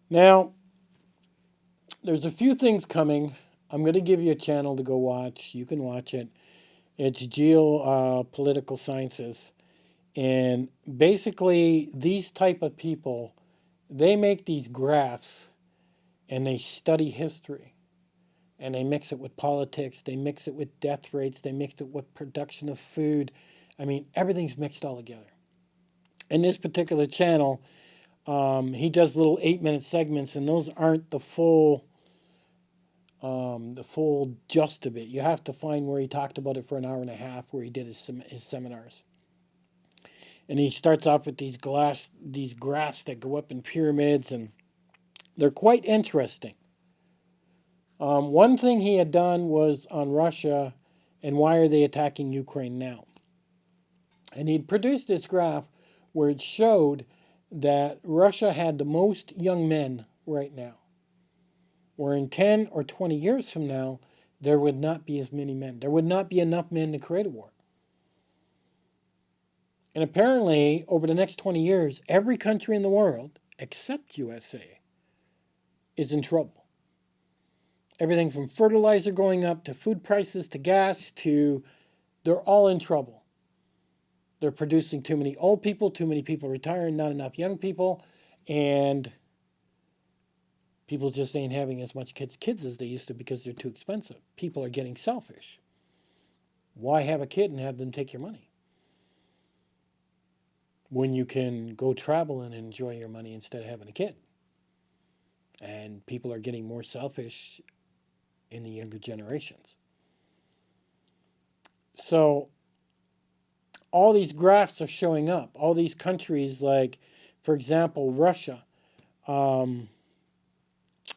Now, there's a few things coming. I'm going to give you a channel to go watch. You can watch it. It's Geopolitical Sciences. And basically, these type of people, they make these graphs and they study history. And they mix it with politics. They mix it with death rates. They mix it with production of food. I mean, everything's mixed all together. In this particular channel, he does little 8-minute segments, and those aren't the full gist of it. You have to find where he talked about it for an hour and a half, where he did his seminars. And he starts off with these graphs that go up in pyramids, and they're quite interesting. One thing he had done was on Russia, and why are they attacking Ukraine now? And he'd produced this graph where it showed that Russia had the most young men right now, where in 10 or 20 years from now, there would not be as many men. There would not be enough men to create a war. And apparently, over the next 20 years, every country in the world, except USA, is in trouble. Everything from fertilizer going up to food prices to gas to they're all in trouble. They're producing too many old people, too many people retiring, not enough young people, and people just ain't having as much kids as they used to because they're too expensive. People are getting selfish. Why have a kid and have them take your money when you can go travel and enjoy your money instead of having a kid? And people are getting more selfish in the younger generations. So all these graphs are showing up. All these countries, like, for example, Russia. Um,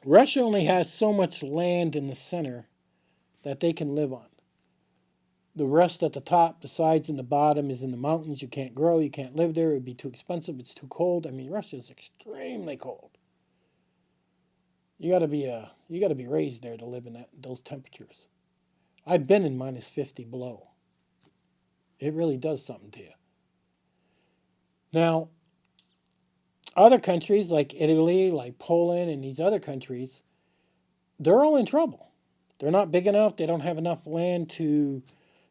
Russia only has so much land in the center that they can live on. The rest at the top, the sides and the bottom, is in the mountains. You can't grow. You can't live there. It would be too expensive. It's too cold. I mean, Russia is extremely cold. You got to be raised there to live in those temperatures. I've been in minus 50 below. It really does something to you. Now, other countries like Italy, like Poland, and these other countries, they're all in trouble. They're not big enough. They don't have enough land to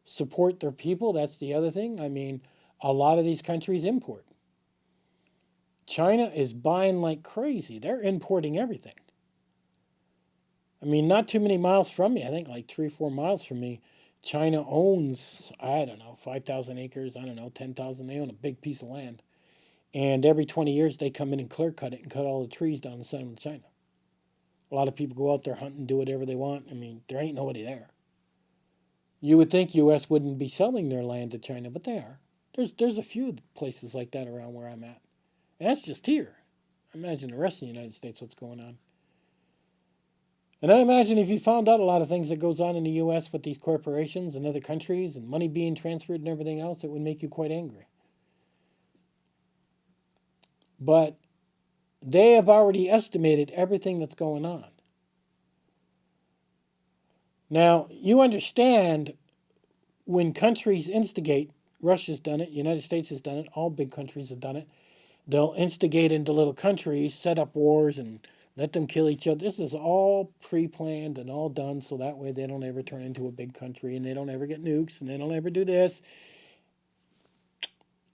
support their people. That's the other thing. I mean, a lot of these countries import. China is buying like crazy. They're importing everything. I mean, not too many miles from me. I think like 3, 4 miles from me. China owns, I don't know, 5,000 acres. I don't know, 10,000. They own a big piece of land. And every 20 years, they come in and clear cut it and cut all the trees down the center of China. A lot of people go out there hunting, do whatever they want. I mean, there ain't nobody there. You would think U.S. wouldn't be selling their land to China, but they are. There's a few places like that around where I'm at. And that's just here. Imagine the rest of the United States, what's going on. And I imagine if you found out a lot of things that goes on in the U.S. with these corporations and other countries and money being transferred and everything else, it would make you quite angry. But they have already estimated everything that's going on. Now, you understand when countries instigate, Russia's done it, United States has done it, all big countries have done it. They'll instigate into little countries, set up wars, and let them kill each other. This is all pre-planned and all done so that way they don't ever turn into a big country and they don't ever get nukes and they don't ever do this.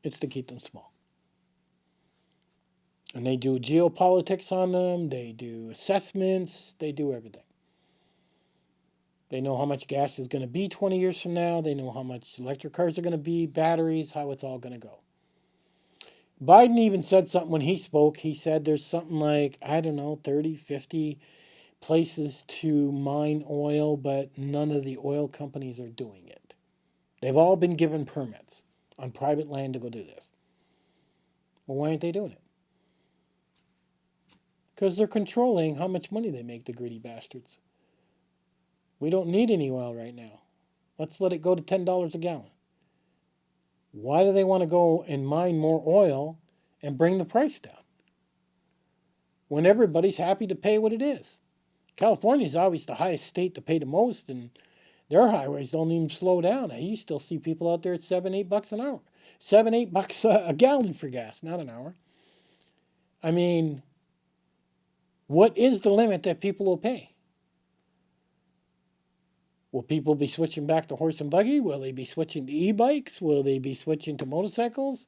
It's to keep them small. And they do geopolitics on them, they do assessments, they do everything. They know how much gas is going to be 20 years from now. They know how much electric cars are going to be, batteries, how it's all going to go. Biden even said something when he spoke. He said there's something like, I don't know, 30, 50 places to mine oil, but none of the oil companies are doing it. They've all been given permits on private land to go do this. Well, why aren't they doing it? Because they're controlling how much money they make, the greedy bastards. We don't need any oil right now. Let's let it go to $10 a gallon. Why do they want to go and mine more oil and bring the price down when everybody's happy to pay what it is? California is always the highest state to pay the most, and their highways don't even slow down. You still see people out there at $7, $8 an hour, $7, $8 a gallon for gas, not an hour. I mean, What is the limit that people will pay? Will people be switching back to horse and buggy? Will they be switching to e-bikes? Will they be switching to motorcycles?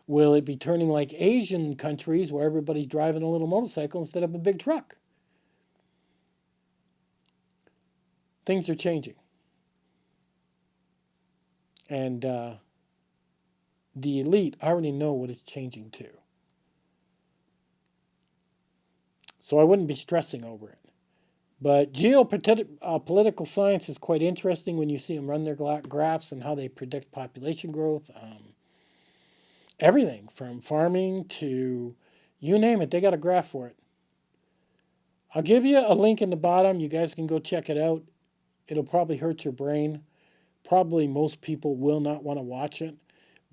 Will it be turning like Asian countries where everybody's driving a little motorcycle instead of a big truck? Things are changing. And the elite already know what it's changing to. So I wouldn't be stressing over it. But geopolitical science is quite interesting when you see them run their graphs and how they predict population growth. Everything from farming to you name it, they got a graph for it. I'll give you a link in the bottom. You guys can go check it out. It'll probably hurt your brain. Probably most people will not want to watch it,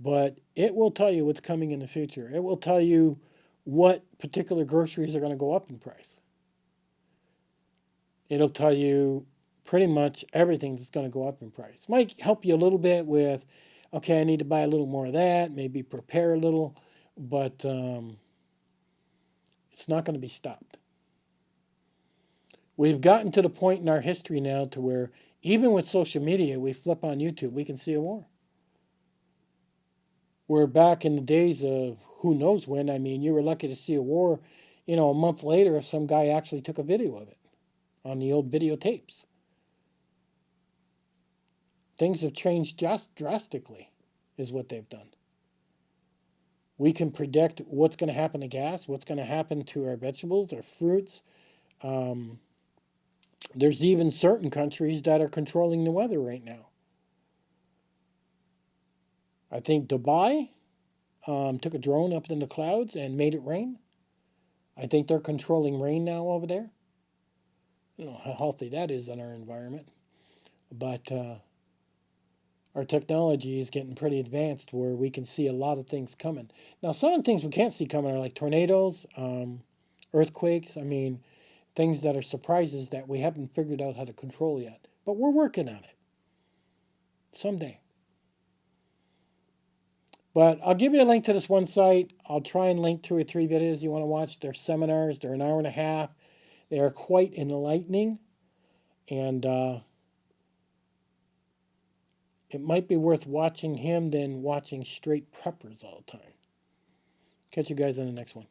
but it will tell you what's coming in the future. It will tell you what particular groceries are going to go up in price. It'll tell you pretty much everything that's going to go up in price. Might help you a little bit with, okay, I need to buy a little more of that, maybe prepare a little, but it's not going to be stopped. We've gotten to the point in our history now to where even with social media, we flip on YouTube, we can see a war. We're back in the days of who knows when. I mean, you were lucky to see a war, a month later if some guy actually took a video of it on the old videotapes. Things have changed just drastically, is what they've done. We can predict what's going to happen to gas, what's going to happen to our vegetables, our fruits. Um, there's even certain countries that are controlling the weather right now. I think Dubai took a drone up in the clouds and made it rain. I think they're controlling rain now over there. I don't know how healthy that is on our environment, but our technology is getting pretty advanced where we can see a lot of things coming. Now, some of the things we can't see coming are like tornadoes, earthquakes. I mean, things that are surprises that we haven't figured out how to control yet. But we're working on it someday. But I'll give you a link to this one site. I'll try and link 2 or 3 videos you want to watch. They're seminars, they're an hour and a half. They are quite enlightening. And it might be worth watching him than watching straight preppers all the time. Catch you guys on the next one.